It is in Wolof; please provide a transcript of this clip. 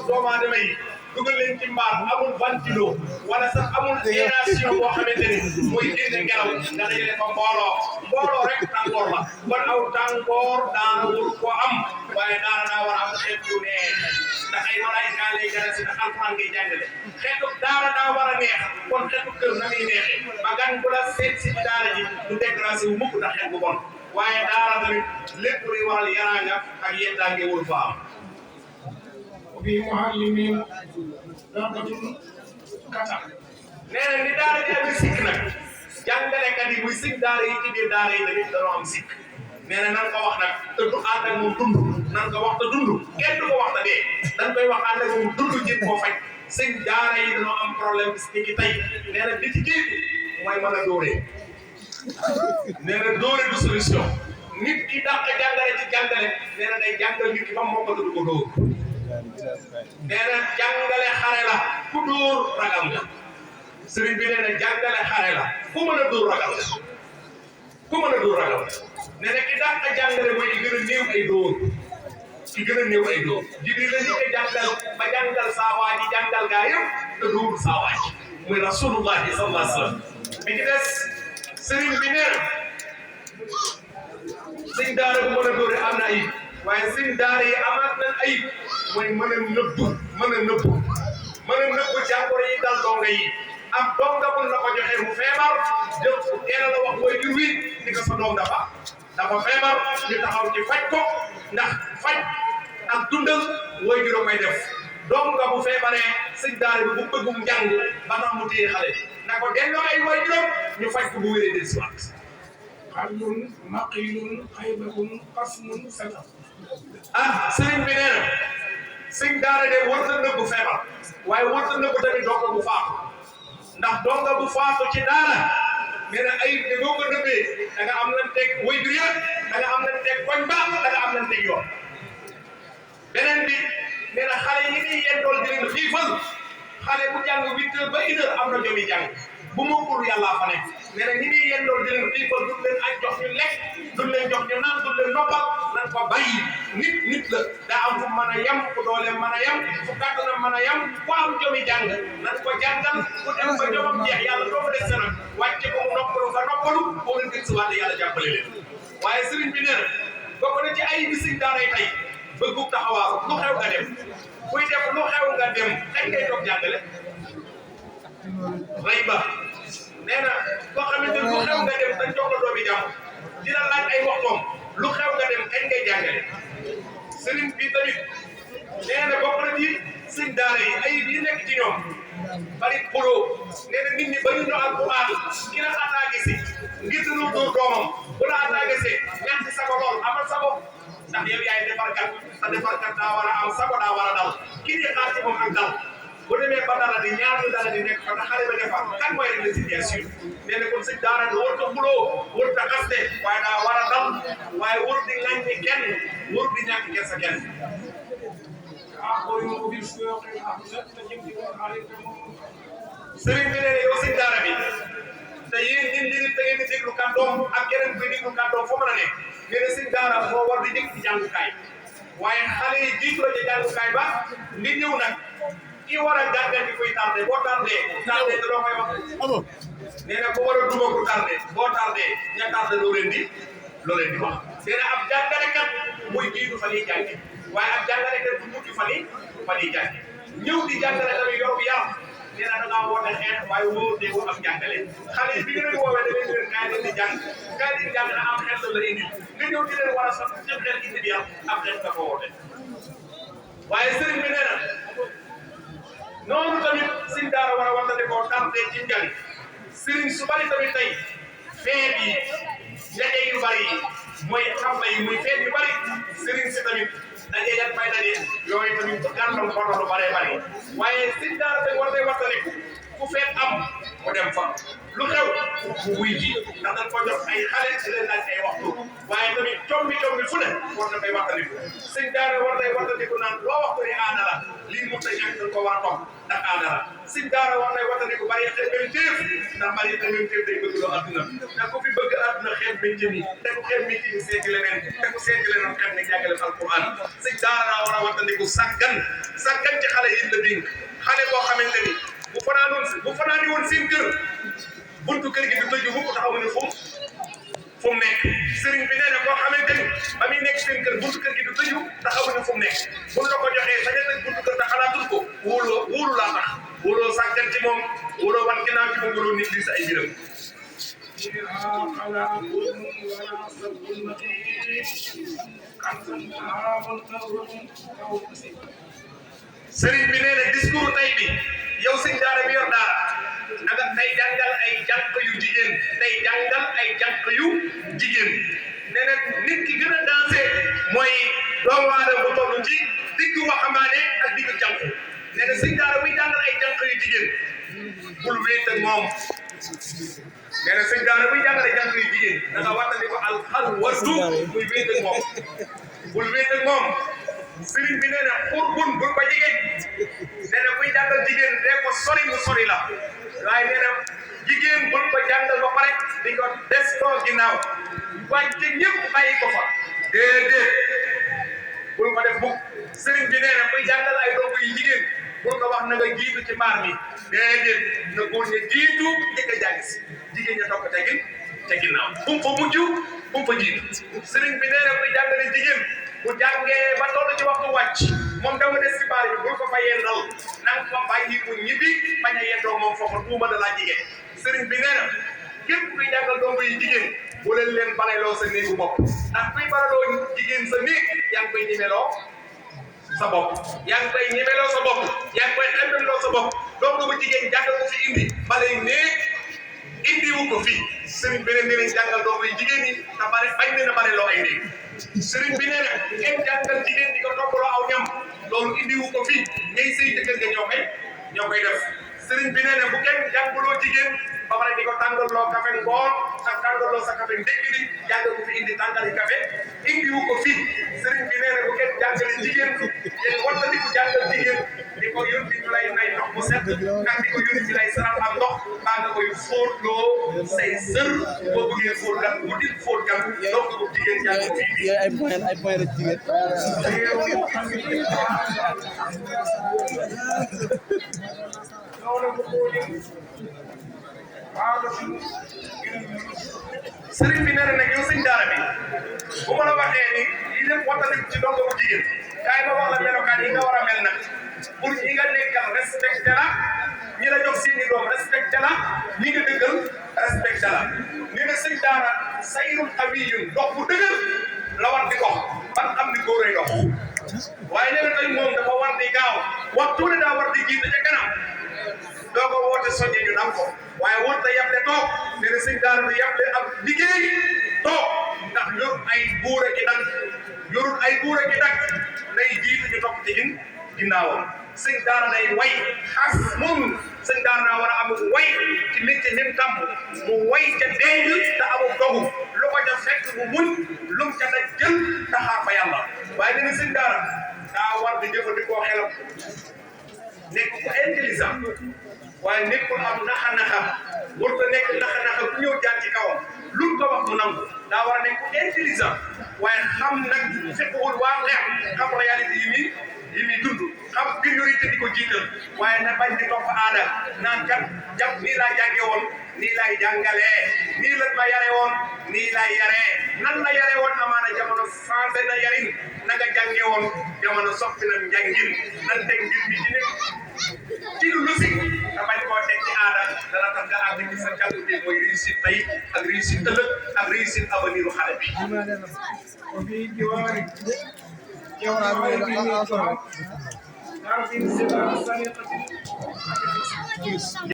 doomu aadama yi dugal leen ci mbaar amul ventilo wala sax amul aération boo xamante ni mooy génne ngelaw nga dajale fa mbooloo rek tàngoor la kon aw tàngoor daara wul ko am waaye daara daa war a am xeet yu neex ndax ay malaayika lay gën a si ndax alxuraan ngay jàngale xeetu daara daa war a neex kon xeetu kër na muy neexee ba gan bu la seet si daara ji du dégracé wu mukk ndax xeet bu bon waaye daara tamit lépp luy waral yaraanga ak yeddaange wul fa am bi muallimin rabatul kata nee na ni daara ji amee sikk nag jàngalekat yi muy sikk daara yi ci biir daara yi tamit dañoo am sikk nee na nan ko wax nag te du ànd ak moom dund nan ko wax te dund kenn du ko wax te dee dañ koy wax ànd ak moom dund jéem koo faj sëñ daara yi dañoo am problème bis ni ki tey nee na bi ci jiitu mooy mën a dóoree nee na dóore du solution nit ki dàq jàngale ci jàngale nee na day jàngal nit ki ba moo ko du ko dóor nee na jàngale xare la ku dóor ragal nga sëriñ bi nee na jàngale xare la ku mën a dóor ragal nga ku mën a dóor ragal nga nee na ki dàq jàngale mooy ki gën a néew ay dóor ki gën a néew ay dóor Jibril la ñu ko jàngal ba jàngal saa waa ji jàngal gaa yëpp te dóor saa waa ji muy rasulullahi sallallahu alayhi wa sallam bi ci des sëriñ bi nee na sëñ daara bu mën a dóore am na ayib waaye sëñ daara yi amaat nañ ayib mooy mën a nëbbu jàngoro yi dal donga yi am donga bu la ko joxee mu feebar jël teel a la wax mooy jur wi ni ko sa doom dafa feebar ñu taxaw ci faj ko ndax faj ak dundal mooy juróom may def donga bu feebaree sëñ daara bi bu bëggum njàng ba tax mu téye xale na ko delloo ay way juróom ñu faj ko bu wéree del siwaat xalun maqilun xaybatun qasmun sata sëriñ bi nee na sëñ daara de war na nëbbu feebar waaye war na nëbbu tamit donga bu faatu ndax donga bu faatu ci daara nee na ayib de boo ko nëbbee da nga am lan teg waajur ya da nga am lan teg koñ ba da nga am lan teg yoon beneen bi nee na xale yi ñuy yendool di leen xiifal xale bu jàng 8 heures ba 1 heure am na jomi jàng bu mokkul yàllaa fa nekk nee na ñi ñuy yendool di leen xiifal duñ leen añ jox ñu lekk duñ leen jox ñu naan duñ leen noppal nan ko bàyyi nit la daa am fu mën a yem ku doole mën a yem fu kàttanam mën a yem ku am jomi jàng nan ko jàngal ku dem ba jomam jeex yàlla doo ko des sa nag wàcce ko mu noppalu nga noppalu boo leen gën si waate yàlla jàppale leen waaye sëriñ bi nee na bokk na ci ay bisi daara yi tey bëggu taxawaaru lu xew nga dem kuy def lu xew nga dem kañ ngay toog jàngale ray ba nee na boo xamante lu xew nga dem dañ jox la doomi jàmm dina laaj ay waxtoom lu xew nga dem kañ ngay jàngale sëriñ bi tamit nee na bokk na ci sëñ daara yi ay yi nekk ci ñoom bari xuloo nee na nit ñi bari ñu alquran ki la attaqué si ngir dinu dóor doomam bu la attaqué si ñàkk si sago lool amal sago ndax yow yaay defarkat te defarkat daa war a am sago daa war a dal kii di xaar ci moom ak dal bu demee ba dara di ñaar ñu dara di nekk fa te xale ba defar kan mooy rek la situation nee na kon sëñ daara di warut a xuloo warut a xaste waaye daa war a dal waaye warut di ŋàññi kenn warut di ñàkk gerte kenn. sëriñ bi nee na yow sëñ daara bi te yéen ñun ñi da ngeen di déglu kàddoom ak keneen kuy déglu kàddoom foo mën a nekk nee na sëñ daara moo war di dégg ci jàngukaay waaye xale yi jiitu la ci jàngukaay ba nga ñëw nag ki war a gàgganti kuy tardé boo tardé da loo koy wax nee na ku war a duma ku tardé boo tardé ña tardé loo leen di wax nee na ab jàngalekat muy jiitu fa ñuy jàngi waaye ab jàngalekat bu mujj fa ñuy jàngi ñëw di jàngale tamit yor yar nee na da ngaa woote xeex waaye wóor de ko am jàngale xale yi bi nga leen woowee da leen leen kaay leen di jàng na am xel la indi nga ñëw di leen war a sax jëm xel indi bi yar am xel nga ko woote waaye sëriñ bi nee na noonu tamit sëñ daara war a waxtaane koo tardé ci njàng sëriñ su bari tamit tey feet yi ndaje yu bari yi mooy xam yi muy feet yu bari sëriñ si tamit daje yan fay daje yooyu tamit gàllam ko lu bare bari waaye sëñ daara tey war day waxtaane ku feet am mu dem fa lu xew mu wuy ji ndax dañ ko jox ay xale di leen laaj ay waxtu waaye tamit combi fu ne war na koy waxtaanee sëñ daara war day waxtaanee naan loo waxtu ne aada la lii mu ta ñàkk dañ ko war a topp ndax aada la sëñ daara war day waxtaanee bari xeebenteef ndax bari xeebenteef day bëgg loo adduna ndax ku fi bëgg adduna xeeb métier mi te ku xeeb métier mi seeti leneen te ku seeti leneen xeeb ne jàngale alquran sëñ daara war a waxtaanee sàggan ci xale dénk xale boo xamante ni bu fanaani woon seen kër buntu kër gi du tëju mukk taxaw ne fu mu nekk sëriñ bi nee na koo xamante ni ba muy nekk seen kër buntu kër gi du tëju taxaw ne fu mu nekk bu la ko joxee sa ñett buntu kër te xalaatul ko wóolu laa tax wóoloo sàggan ci moom wóoloo wan ginnaaw ci moom wóoloo nit li sa ay mbiram sëriñ bi nee na discours tey bi yow sëñ daara bi yor daara na nga tey jàngal ay jànq yu jigéen nee na nit ki gën a dansé mooy doomu aadama bu toll ci diggu waxambaane ak diggu jànq nee na sëñ daara buy jàngal ay jànq yu jigéen bul wéet ak moom nee na sëñ daara buy jàngale jànq yu jigéen da nga wattandi ko alxalwatu muy wéet ak moom bul wéet ak moom sëriñ bi nee na xur bul ko jege nee na buy jàngal jigéen dee ko sori mu sori la waaye nee na jigéen bul ko jàngal ba pare di ko des koo ginnaaw wàcce ñëpp bàyyi ko fa déedéet bul ko def mukk sëriñ bi nee na buy jàngal ay doomu yu jigéen bul ko wax na nga jiitu ci mbaar mi déedéet na góor ña jiitu njëkk a jàng si jigéen ña topp ca ginnaaw bu mu fa mujj bu mu fa jiitu sëriñ bi nee na buy jàngale jigéen bu jàngee ba toll ci waxtu wàcc moom dama des ci baar bi bul ko fa yendal na nga ko bàyyi mu ñibbi bañ a yendoo moom foofu tuuma da laa jigéen sëriñ bi nee na képp kuy jàngal doomu yi jigéen bu leen baleloo sa néegu bopp ndax kuy baleloo jigéen sa néeg yaa ngi koy ñemeloo sa bopp yaa ngi koy ñemeloo sa bopp yaa ngi koy xemmeloo sa bopp doomu bu jigéen jàngal ko fi indi balay néeg indiwu ko fii sëriñ bi nee na jàngal doomu yi jigéen yi te bare bañ na baleloo ay néeg sëriñ bi nee na ngeen jàngal jigéen di ko toggaloo aw ñam loolu indiwu ko fii ñay sëy ca kër ga ñoo koy def sëriñ bi nee na bu kenn jàngaloo jigéen ba pare di ko tàngaloo café ngoon ak tàngaloo sa café ndekki li jàngal ko fi indi tàngali café indiwu ko fii sëriñ bi nee na bu kenn jàngale jigéen yéen war na di ko jàngal jigéen di ko yónni ñu lay may ndox bu set ak di ko yónni ñu lay saral am ndox baa nga koy fóotloo say sër boo bëggee fóot kat wutil fóot kat donc bu jigéen jàngal fii bi ay point la jigéen sëriñ bi nee na nag yow sëñ daara bi bu ma la waxee ni lii lépp waxtaan ci dongo bu jigéen kaay ma wax la melokaan yi nga war a mel nag pour ñi nga nekkal respecté la ñi la jox seeni doom respecté la ñi nga dëggal respecté la nee na sëñ daara sayrul abiyun dox bu dëgër la war di dox ban xam ni góoray dox waaye nee na tey moom dafa war di gaaw waxtu ne daa war di jiite ca kanam doo ko woote soññe ñu nam ko waaye wut na yable toog nee na sëñ daara bi yable ak liggéey toog ndax yorul ay buur ak i dag yorul ay buur ak i dag lay jiitu ñu topp ci ginnaawam sëñ daara day way xas moom sëñ daara daa war a am way ci métier même tàmm mu way ca denc te amul dogu lu ko ca fekk mu muñ lum ca daj jël taxaar fa yàlla waaye nee na sëñ daara daa war di jëfandikoo xelam nekk ku intelligent waaye nekkul am naxa-naxa warut a nekk naxa-naxa ku ñëw jaar ci kawam lu ko wax mu nangu daa war a nekk ku intelligent waaye xam nag fekkul waa leer xam réalité yi muy dund xam priorité di ko jiital waaye na bañ di topp aada naan kat jàpp nii laa jàngee woon nii laay jàngalee nii lañ ma yare woon nii laay yaree nan la yare woon amaana jamono changé na yarin na nga jàngee woon jamono soppi na njàngin nan teg mbir bi ci lu logique nga bañ koo teg ci aada dana tax nga àgg ci sa jàngute mooy réussite tey ak réussite ëllëg ak réussite avenir u xale bi.